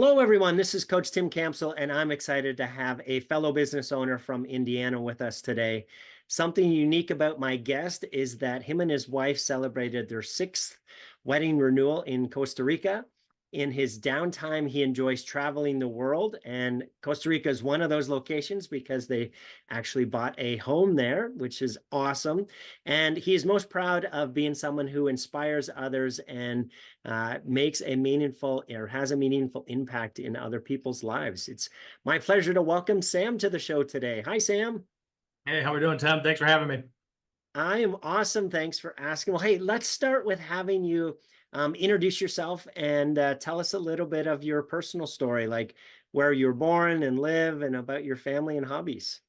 Hello, everyone. This is Coach Tim Campbell, and I'm excited to have a fellow business owner from Indiana with us today. Something unique about my guest is that him and his wife celebrated their 6th wedding renewal in Costa Rica. In his downtime, he enjoys traveling the world, and Costa Rica is one of those locations because they actually bought a home there, which is awesome. And he is most proud of being someone who inspires others and makes a meaningful or has a meaningful impact in other people's lives. It's my pleasure to welcome Sam to the show today. Hi, Sam. Hey, how we doing, Tim? Thanks for having me. I am awesome. Thanks for asking. Well, hey, let's start with having you introduce yourself and tell us a little bit of your personal story, like where you were born and live and about your family and hobbies.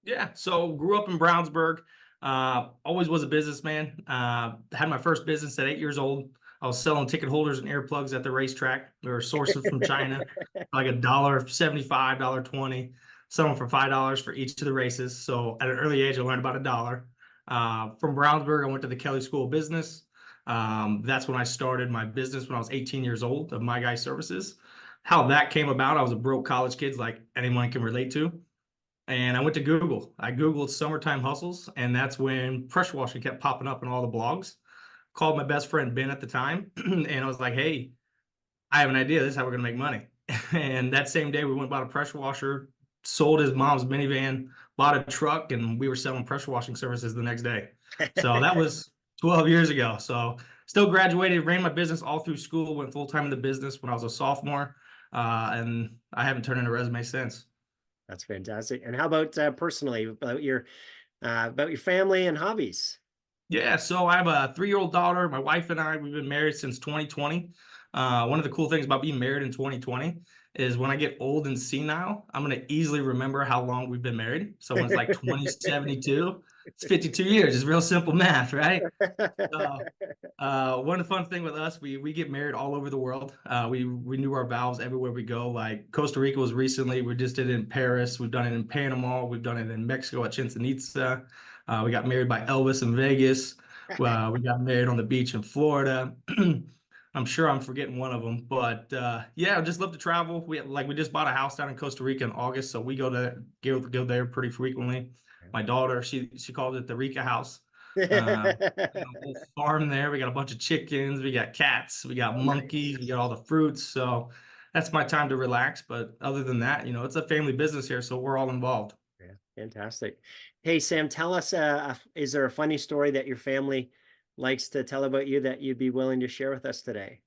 Yeah, so grew up in Brownsburg. Always was a businessman. Had my first business at 8 years old. I was selling ticket holders and earplugs at the racetrack. They were sourced from China, like $1.75, $1.20. Selling for $5 for each of the races. So at an early age, I learned about $1. From Brownsburg, I went to the Kelly School of Business. That's when I started my business when I was 18 years old of My Guy Services. How that came about, I was a broke college kid like anyone can relate to. And I went to Google. I Googled summertime hustles, and that's when pressure washing kept popping up in all the blogs. Called my best friend Ben at the time, and I was like, hey, I have an idea. This is how we're going to make money. And that same day, we went and bought a pressure washer, sold his mom's minivan, bought a truck, and we were selling pressure washing services the next day. So that was 12 years ago. So still graduated, ran my business all through school, went full time in the business when I was a sophomore, and I haven't turned in a resume since. That's fantastic. And how about personally, about your family and hobbies? Yeah, so I have a 3-year-old daughter. My wife and I, we've been married since 2020. One of the cool things about being married in 2020 is when I get old and senile, I'm going to easily remember how long we've been married. So when it's like 2072, it's 52 years. It's real simple math, right? So, one of the fun thing with us, we get married all over the world. We renew our vows everywhere we go. Like Costa Rica was recently. We just did it in Paris. We've done it in Panama. We've done it in Mexico at Chichen Itza. We got married by Elvis in Vegas. We got married on the beach in Florida. I'm sure I'm forgetting one of them, but yeah, I just love to travel. We just bought a house down in Costa Rica in August, so we go there pretty frequently. My daughter, she calls it the Rica house. A whole farm there. We got a bunch of chickens, we got cats, we got monkeys, we got all the fruits. So that's my time to relax. But other than that, it's a family business here, so we're all involved. Yeah, fantastic. Hey, Sam, tell us, is there a funny story that your family likes to tell about you that you'd be willing to share with us today?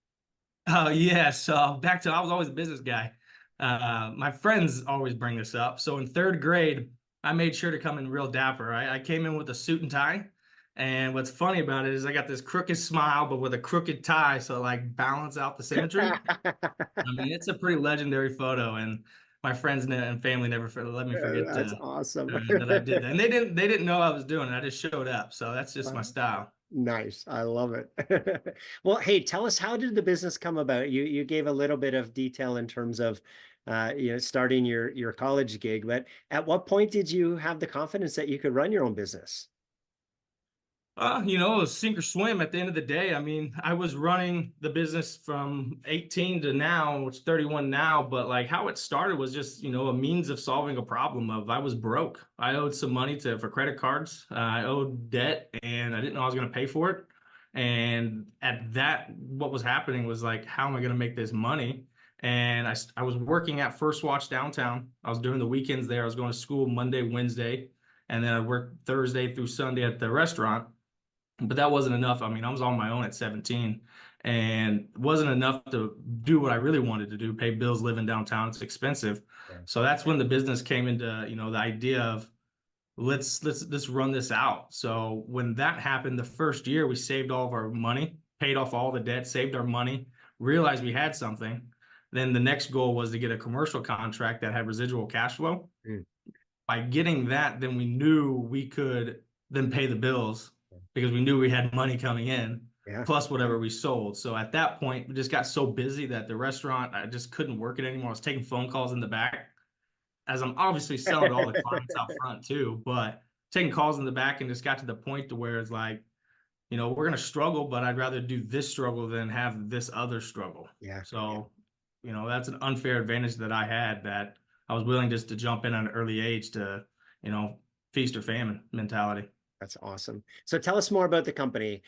Oh yeah, so I was always a business guy. My friends always bring this up. So in 3rd grade, I made sure to come in real dapper. I came in with a suit and tie. And what's funny about it is I got this crooked smile, but with a crooked tie, so like balance out the symmetry. I mean, it's a pretty legendary photo, and my friends and family never let me forget That's awesome. that I did that. And they didn't know I was doing it. I just showed up, so that's just my style. Nice. I love it. Well, hey, tell us, how did the business come about? You gave a little bit of detail in terms of starting your college gig, but at what point did you have the confidence that you could run your own business? It was sink or swim at the end of the day. I mean, I was running the business from 18 to now, it's 31 now, but like how it started was just, a means of solving a problem of I was broke. I owed some money for credit cards. I owed debt and I didn't know I was going to pay for it. And at that, what was happening was like, how am I going to make this money? And I was working at First Watch downtown. I was doing the weekends there. I was going to school Monday, Wednesday, and then I worked Thursday through Sunday at the restaurant. But that wasn't enough. I mean, I was on my own at 17 and it wasn't enough to do what I really wanted to do, pay bills, living downtown. It's expensive. Yeah. So that's when the business came into, the idea of let's run this out. So when that happened, the first year we saved all of our money, paid off all the debt, saved our money, realized we had something. Then the next goal was to get a commercial contract that had residual cash flow. By getting that, then we knew we could then pay the bills because we knew we had money coming in, plus whatever we sold. So at that point, we just got so busy that the restaurant, I just couldn't work it anymore. I was taking phone calls in the back, as I'm obviously selling to all the clients out front too, but taking calls in the back, and just got to the point to where it's like, we're going to struggle, but I'd rather do this struggle than have this other struggle. Yeah. So that's an unfair advantage that I had, that I was willing just to jump in at an early age to, you know, feast or famine mentality. That's awesome. So tell us more about the company.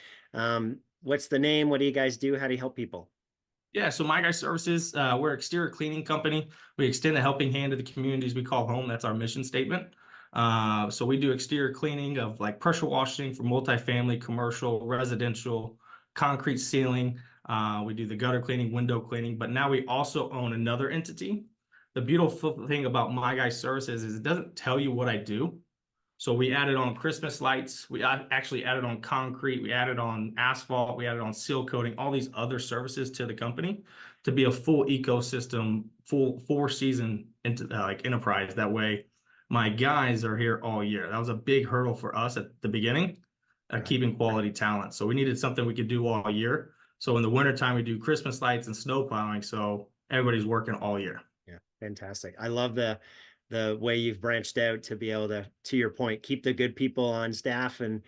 What's the name? What do you guys do? How do you help people? Yeah, so My Guy Services, we're an exterior cleaning company. We extend a helping hand to the communities we call home. That's our mission statement. So we do exterior cleaning of like pressure washing for multifamily, commercial, residential, concrete ceiling. We do the gutter cleaning, window cleaning, but now we also own another entity. The beautiful thing about My Guy Services is it doesn't tell you what I do. So we added on Christmas lights. We actually added on concrete. We added on asphalt. We added on seal coating, all these other services to the company to be a full ecosystem, full 4-season into like enterprise. That way, my guys are here all year. That was a big hurdle for us at the beginning, Yeah. keeping quality talent. So we needed something we could do all year. So in the wintertime, we do Christmas lights and snow plowing. So everybody's working all year. Yeah, fantastic. I love the way you've branched out to be able to your point, keep the good people on staff and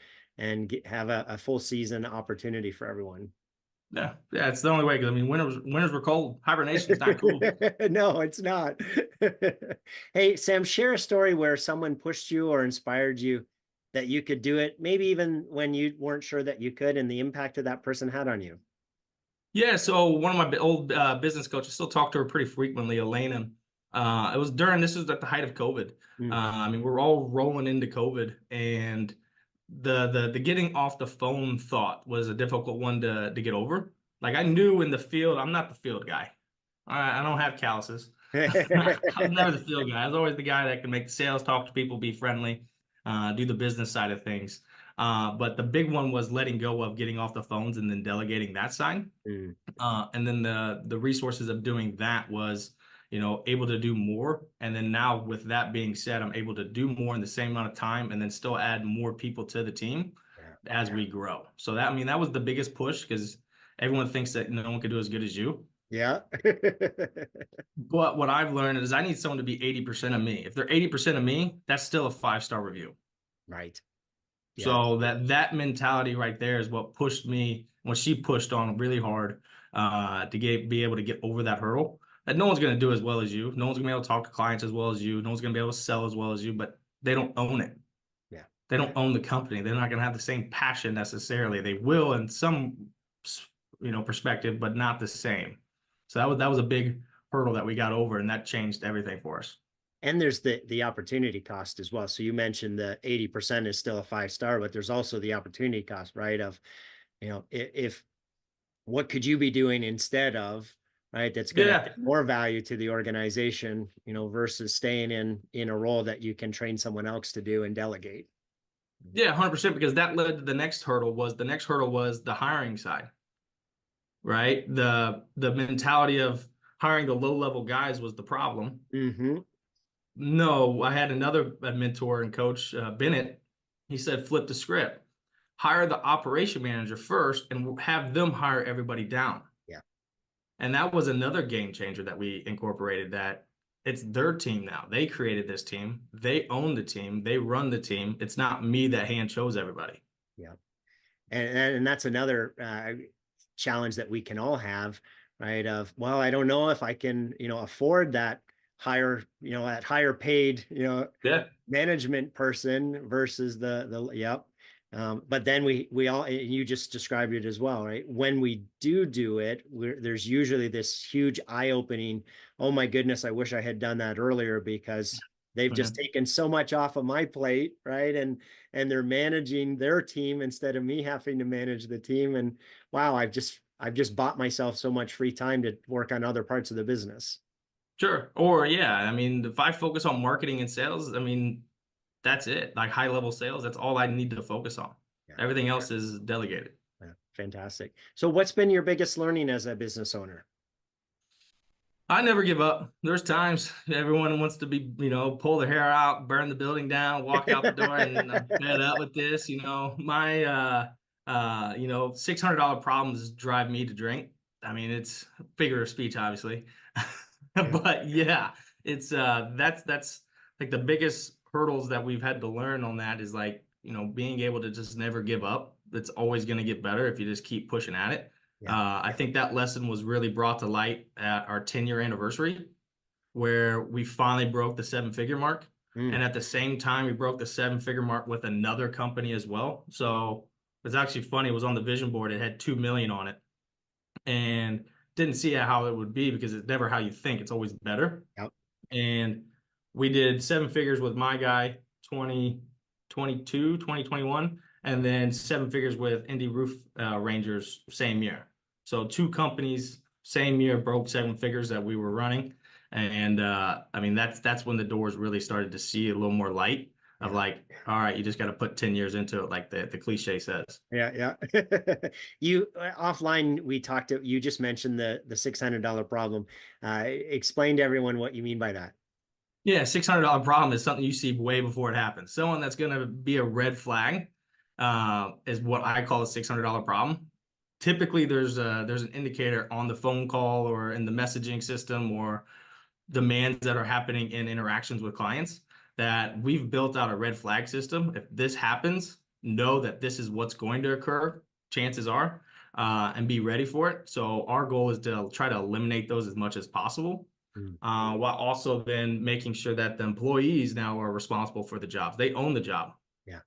have a full season opportunity for everyone. Yeah, yeah, it's the only way. Because I mean, winters were cold. Hibernation's not cool. No, it's not. Hey, Sam, share a story where someone pushed you or inspired you that you could do it, maybe even when you weren't sure that you could, and the impact that that person had on you. Yeah, so one of my old business coaches, still talk to her pretty frequently, Elena. This was at the height of COVID. Mm. I mean, we're all rolling into COVID, and the getting off the phone thought was a difficult one to get over. Like I knew in the field, I'm not the field guy. I don't have calluses. I was never the field guy. I was always the guy that can make the sales, talk to people, be friendly, do the business side of things. But the big one was letting go of getting off the phones and then delegating that side. Mm. And then the resources of doing that was, able to do more. And then now with that being said, I'm able to do more in the same amount of time and then still add more people to the team as we grow. So that was the biggest push, because everyone thinks that no one can do as good as you. Yeah. But what I've learned is I need someone to be 80% of me. If they're 80% of me, that's still a 5-star review. Right. Yeah. So that mentality right there is what pushed me, when she pushed on really hard to be able to get over that hurdle. That no one's going to do as well as you. No one's going to be able to talk to clients as well as you. No one's going to be able to sell as well as you, but they don't own it. Yeah. They don't own the company. They're not going to have the same passion necessarily. They will in some, perspective, but not the same. So that was a big hurdle that we got over, and that changed everything for us. And there's the opportunity cost as well. So you mentioned the 80% is still a 5-star, but there's also the opportunity cost, right? Of, if what could you be doing instead of, right? That's going to add more value to the organization, versus staying in a role that you can train someone else to do and delegate. Yeah, 100%, because that led to the next hurdle was the hiring side, right? The mentality of hiring the low-level guys was the problem. Mm-hmm. No, I had another mentor and coach, Bennett. He said, flip the script. Hire the operation manager first and have them hire everybody down. Yeah. And that was another game changer that we incorporated, that it's their team now. They created this team. They own the team. They run the team. It's not me that hand chose everybody. Yeah. And that's another challenge that we can all have, right? Of, well, I don't know if I can, afford that higher, that higher paid, management person versus yep. But then we all, and you just described it as well, right? When we do it, there's usually this huge eye-opening, oh my goodness, I wish I had done that earlier, because they've just taken so much off of my plate, right? And they're managing their team instead of me having to manage the team. And wow, I've just bought myself so much free time to work on other parts of the business. Sure. Or yeah, I mean, if I focus on marketing and sales, I mean, that's it. Like high level sales, that's all I need to focus on. Yeah. Everything else is delegated. Yeah, fantastic. So what's been your biggest learning as a business owner? I never give up. There's times everyone wants to be, pull their hair out, burn the building down, walk out the door, and I'm fed up with this. My $600 problems drive me to drink. I mean, it's figure of speech, obviously. But yeah, it's that's like the biggest hurdles that we've had to learn on that is like, being able to just never give up. It's always going to get better if you just keep pushing at it. Yeah. I think that lesson was really brought to light at our 10-year anniversary, where we finally broke the seven-figure mark. Mm. And at the same time, we broke the seven-figure mark with another company as well. So it's actually funny. It was on the vision board. It had 2 million on it, and didn't see how it would be because it's never how you think. It's always better. Yep. And we did seven figures with my guy 2022, 2021, and then seven figures with Indie Roof Rangers same year. So two companies same year broke seven figures that we were running. And I mean, that's when the doors really started to see a little more light of Yeah. like, all right, you just got to put 10 years into it, like the cliche says. Yeah, yeah. You offline, we talked to, you just mentioned the $600 problem. Explain to everyone what you mean by that. Yeah, $600 problem is something you see way before it happens. Someone that's going to be a red flag is what I call a $600 problem. Typically, there's an indicator on the phone call or in the messaging system or demands that are happening in interactions with clients that we've built out a red flag system. If this happens, know that this is what's going to occur, chances are, and be ready for it. So our goal is to try to eliminate those as much as possible, Mm. while also then making sure that the employees now are responsible for the jobs. They own the job. Yeah.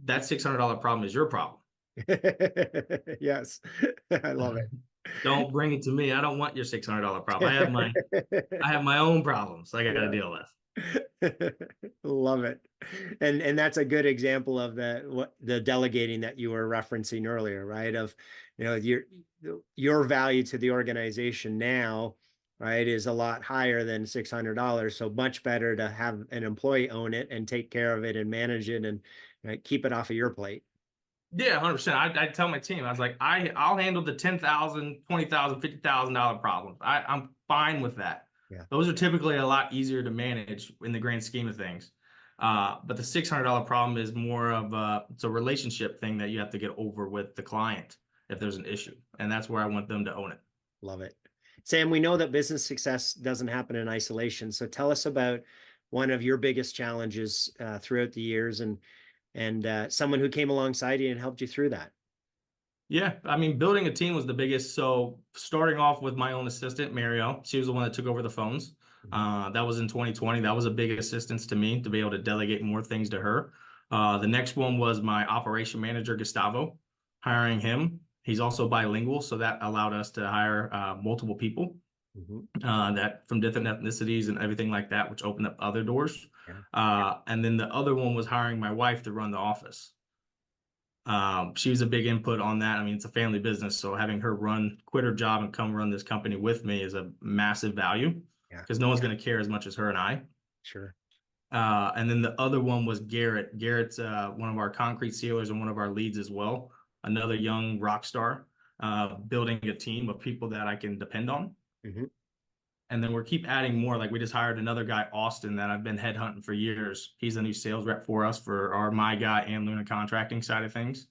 That $600 problem is your problem. Yes. I love Don't bring it to me. I don't want your $600 problem. it. I have my own problems I got to Yeah. deal with. Love it. And that's a good example of the delegating that you were referencing earlier, right? Of, your value to the organization now, right, is a lot higher than $600. So much better to have an employee own it and take care of it and manage it and, right, keep it off of your plate. Yeah, 100%. I tell my team, I was like, I'll handle the $10,000, $20,000, $50,000 problems. I'm fine with that. Yeah. Those are typically a lot easier to manage in the grand scheme of things. But the $600 problem is more of it's a relationship thing that you have to get over with the client if there's an issue, and that's where I want them to own it. Love it. Sam, we know that business success doesn't happen in isolation. So tell us about one of your biggest challenges throughout the years and someone who came alongside you and helped you through that. Yeah, I mean, building a team was the biggest. So starting off with my own assistant, Mario, she was the one that took over the phones. That was in 2020. That was a big assistance to me to be able to delegate more things to her. The next one was my operation manager, Gustavo, hiring him. He's also bilingual, so that allowed us to hire multiple people that from different ethnicities and everything like that, which opened up other doors. Yeah. And then the other one was hiring my wife to run the office. She was a big input on that. I mean, it's a family business, so having her quit her job and come run this company with me is a massive value Yeah. because no one's going to care as much as her and I. Sure. And then the other one was Garrett. Garrett's one of our concrete sealers and one of our leads as well. Another young rock star, building a team of people that I can depend on. And then we're keep adding more. Like we just hired another guy, Austin, that I've been headhunting for years. He's a new sales rep for us for our My Guy and Luna contracting side of things.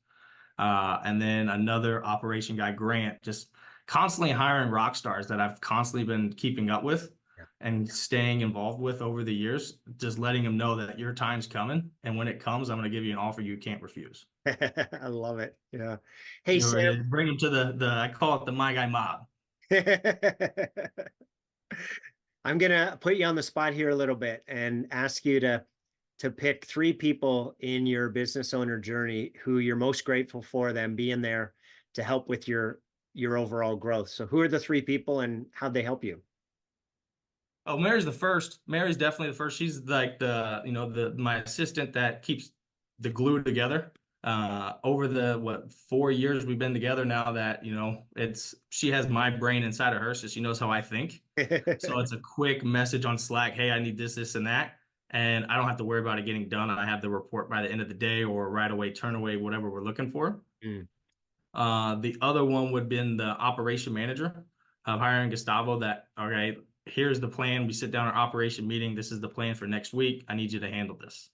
And then another operation guy, Grant, just constantly hiring rock stars that I've constantly been keeping up with and staying involved with over the years, just letting them know that your time's coming. And when it comes, I'm going to give you an offer you can't refuse. I love it. Yeah. Hey, Sam. Bring them to I call it the My Guy mob. I'm gonna put you on the spot here a little bit and ask you to pick three people in your business owner journey who you're most grateful for them being there to help with your overall growth. So who are the three people and how'd they help you? Oh, Mary's the first. Mary's definitely the first. She's like my assistant that keeps the glue together. Over the 4 years we've been together now that, she has my brain inside of her, so she knows how I think. So it's a quick message on Slack. Hey, I need this, this, and that. And I don't have to worry about it getting done. I have the report by the end of the day or right away, turn away, whatever we're looking for. The other one would have been the operation manager of hiring Gustavo that, okay, here's the plan. We sit down our operation meeting. This is the plan for next week. I need you to handle this.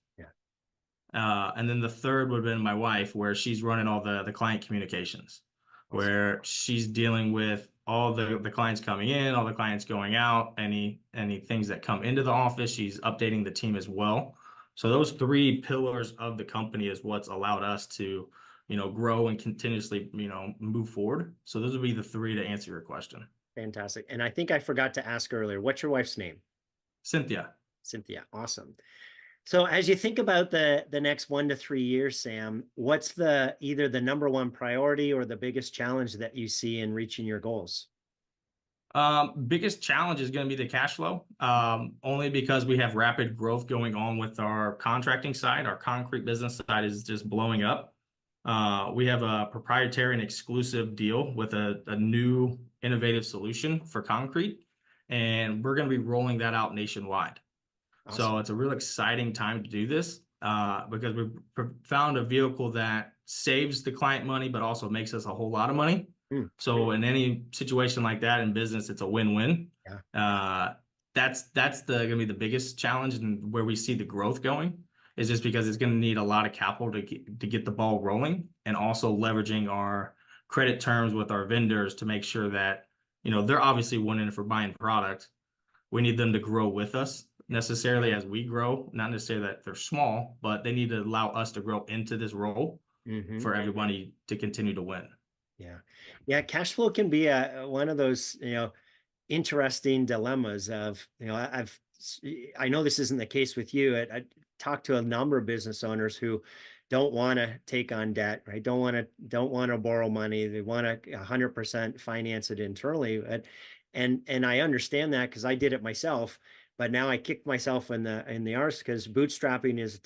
And then the third would have been my wife, where she's running all the client communications, where she's dealing with all the clients coming in, all the clients going out, any things that come into the office. She's updating the team as well. So those three pillars of the company is what's allowed us to grow and continuously, move forward. So those would be the three to answer your question. Fantastic. And I think I forgot to ask earlier, what's your wife's name? Cynthia. Cynthia. Awesome. So as you think about the next 1 to 3 years, Sam, what's the either the number one priority or the biggest challenge that you see in reaching your goals? Biggest challenge is going to be the cash flow, only because we have rapid growth going on with our contracting side. Our concrete business side is just blowing up. We have a proprietary and exclusive deal with a new innovative solution for concrete, and we're going to be rolling that out nationwide. So Awesome. it's a real exciting time to do this, because we've found a vehicle that saves the client money, but also makes us a whole lot of money. So in any situation like that in business, it's a win-win. Yeah. That's gonna be the biggest challenge, and where we see the growth going is just because it's going to need a lot of capital to get the ball rolling, and also leveraging our credit terms with our vendors to make sure that, they're obviously winning if we're buying product. We need them to grow with us necessarily as we grow, not necessarily that they're small, but they need to allow us to grow into this role for everybody to continue to win. Yeah. Yeah. Cash flow can be one of those, interesting dilemmas of, I know this isn't the case with you. I talked to a number of business owners who don't want to take on debt, right? Don't want to borrow money. They want to 100% finance it internally. And I understand that because I did it myself, but now I kicked myself in the arse because bootstrapping is a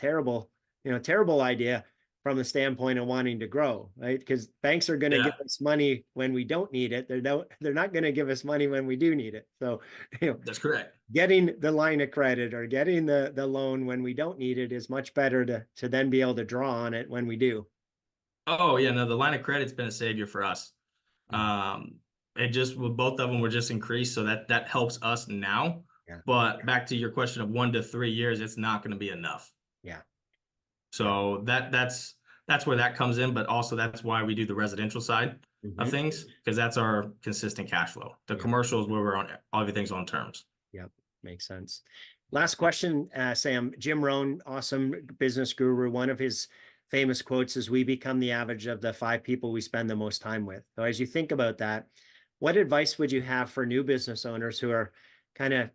terrible idea from the standpoint of wanting to grow, right? Because banks are going to give us money when we don't need it. They're not going to give us money when we do need it. So, that's correct. Getting the line of credit or getting the loan when we don't need it is much better to then be able to draw on it when we do. Oh yeah, no, the line of credit's been a savior for us. It just, with both of them were just increased, so that helps us now. Yeah. But back to your question of 1 to 3 years, it's not going to be enough. Yeah. So that's where that comes in, but also that's why we do the residential side of things, because that's our consistent cash flow. The commercials where we're on, everything's on terms. Yep, makes sense. Last question, Sam. Jim Rohn, awesome business guru. One of his famous quotes is, "We become the average of the 5 people we spend the most time with." So as you think about that, what advice would you have for new business owners who are kind of,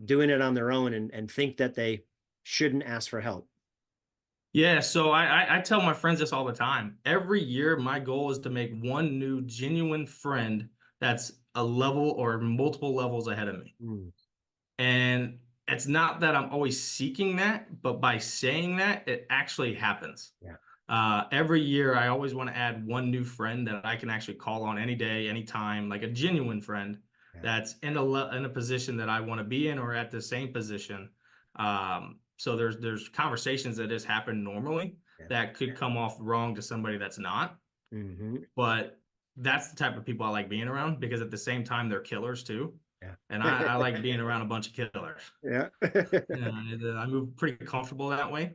doing it on their own and think that they shouldn't ask for help? Yeah, so I tell my friends this all the time. Every year, my goal is to make one new genuine friend that's a level or multiple levels ahead of me. And it's not that I'm always seeking that, but by saying that, it actually happens. Every year, I always want to add one new friend that I can actually call on any day, anytime, like a genuine friend that's in a position that I want to be in, or at the same position. So there's conversations that just happen normally that could come off wrong to somebody that's not. But that's the type of people I like being around, because at the same time, they're killers too. And I like being around a bunch of killers. I move pretty comfortable that way,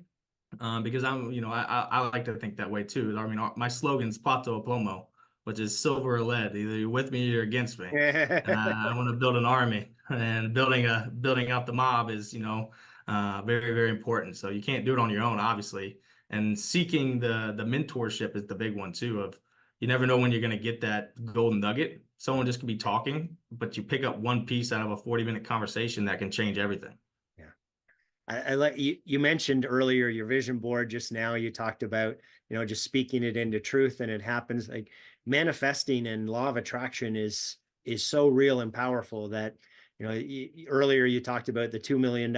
because I like to think that way too. I mean, my slogan's Pato o Plomo, which is silver or lead. Either you're with me or you're against me. And I want to build an army, and building out the mob is, very, very important. So you can't do it on your own, obviously. And seeking the mentorship is the big one too. Of, you never know when you're going to get that golden nugget. Someone just could be talking, but you pick up one piece out of a 40-minute conversation that can change everything. I like you mentioned earlier your vision board. Just now you talked about, just speaking it into truth, and it happens. Like manifesting and law of attraction is so real and powerful that, earlier you talked about the $2 million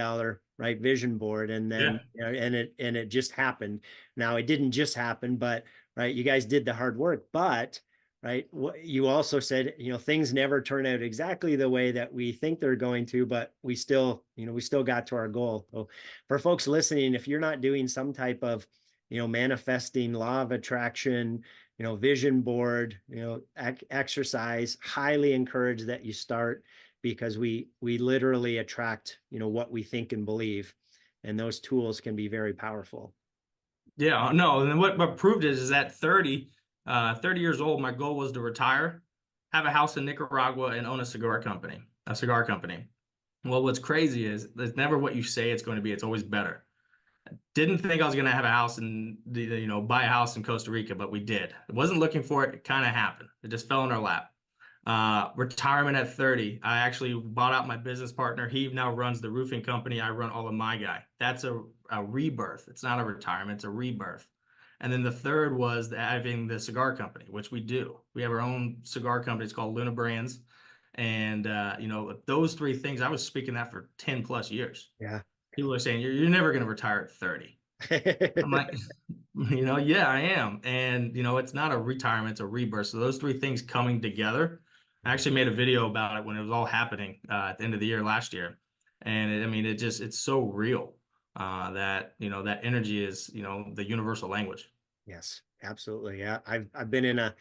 right vision board, and then and it just happened. Now it didn't just happen, but right, you guys did the hard work, but right, you also said, things never turn out exactly the way that we think they're going to, but we still got to our goal. So for folks listening, if you're not doing some type of, manifesting, law of attraction, vision board, exercise, highly encourage that you start, because we literally attract, what we think and believe, and those tools can be very powerful. Yeah, no, and then what proved it is that 30 years old, my goal was to retire, have a house in Nicaragua, and own a cigar company. Well, what's crazy is it's never what you say it's going to be. It's always better. Didn't think I was going to have a house and, buy a house in Costa Rica, but we did. I wasn't looking for it. It kind of happened. It just fell in our lap. Retirement at 30. I actually bought out my business partner. He now runs the roofing company. I run all of my guy. That's a rebirth. It's not a retirement. It's a rebirth. And then the third was having the cigar company, which we do. We have our own cigar company. It's called Luna Brands. And, those three things, I was speaking that for 10 plus years. Yeah. People are saying, you're never going to retire at 30. I'm like, yeah, I am. And, it's not a retirement, it's a rebirth. So those three things coming together. I actually made a video about it when it was all happening at the end of the year last year. And it's so real that, that energy is, the universal language. Yes, absolutely. Yeah. I've been in a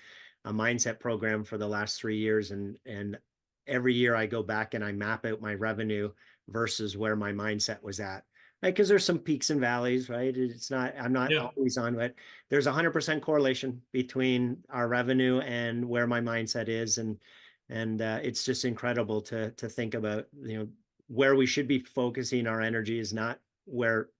mindset program for the last 3 years, and every year I go back and I map out my revenue versus where my mindset was at. Right? Because there's some peaks and valleys, right? I'm not always on it. There's 100% correlation between our revenue and where my mindset is. And it's just incredible to think about, where we should be focusing our energy is not where,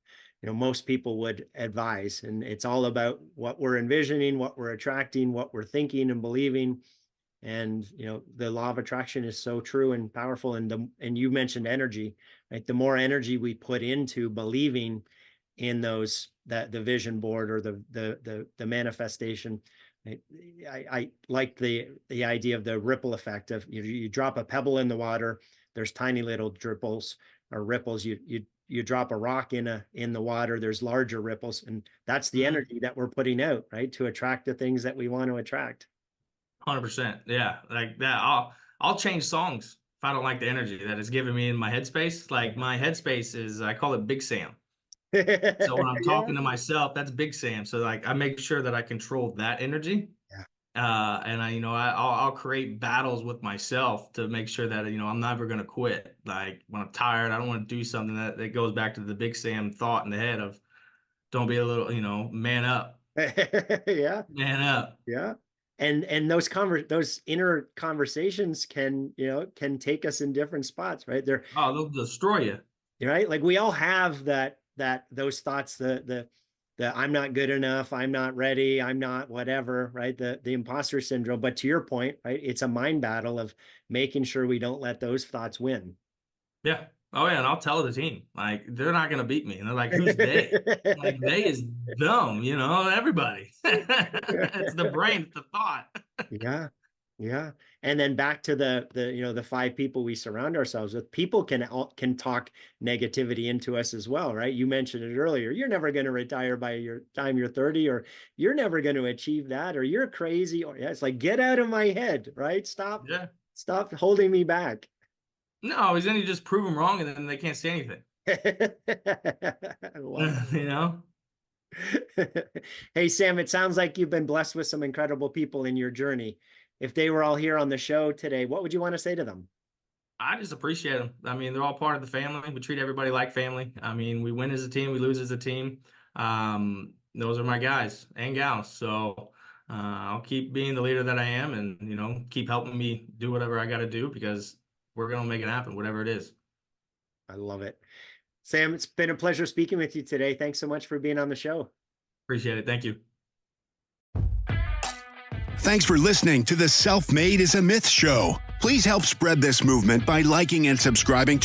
most people would advise. And it's all about what we're envisioning, what we're attracting, what we're thinking and believing. And, the law of attraction is so true and powerful. And you mentioned energy, right? The more energy we put into believing in the vision board or the manifestation. I like the idea of the ripple effect of, you drop a pebble in the water, there's tiny little ripples or ripples. You drop a rock in the water, there's larger ripples, and that's the energy that we're putting out, right, to attract the things that we want to attract. 100%. Yeah, like that. I'll change songs if I don't like the energy that is giving me in my headspace. Like my headspace is, I call it Big Sam. So when I'm talking to myself, that's Big Sam. So like I make sure that I control that energy. Yeah. And I'll create battles with myself to make sure that, I'm never going to quit. Like when I'm tired, I don't want to do something that goes back to the Big Sam thought in the head of, don't be a little, man up. Yeah. Man up. Yeah. And those inner conversations can take us in different spots, right? They'll destroy you. Right? Like we all have those thoughts, the I'm not good enough, I'm not ready, I'm not whatever, right? The imposter syndrome. But to your point, right, it's a mind battle of making sure we don't let those thoughts win. Yeah. Oh yeah, and I'll tell the team, like, they're not gonna beat me. And they're like, who's they? Like, they is dumb, everybody. It's the brain, it's the thought. Yeah. Yeah. And then back to the 5 people we surround ourselves with. People can talk negativity into us as well, right? You mentioned it earlier. You're never going to retire by your time you're 30, or you're never going to achieve that, or you're crazy, or it's like, get out of my head, right? Stop holding me back. No, because then you just prove them wrong and then they can't say anything. Hey, Sam, it sounds like you've been blessed with some incredible people in your journey. If they were all here on the show today, what would you want to say to them? I just appreciate them. I mean, they're all part of the family. We treat everybody like family. I mean, we win as a team, we lose as a team. Those are my guys and gals. So I'll keep being the leader that I am, and, keep helping me do whatever I got to do, because we're going to make it happen, whatever it is. I love it. Sam, it's been a pleasure speaking with you today. Thanks so much for being on the show. Appreciate it. Thank you. Thanks for listening to the Self-Made is a Myth show. Please help spread this movement by liking and subscribing to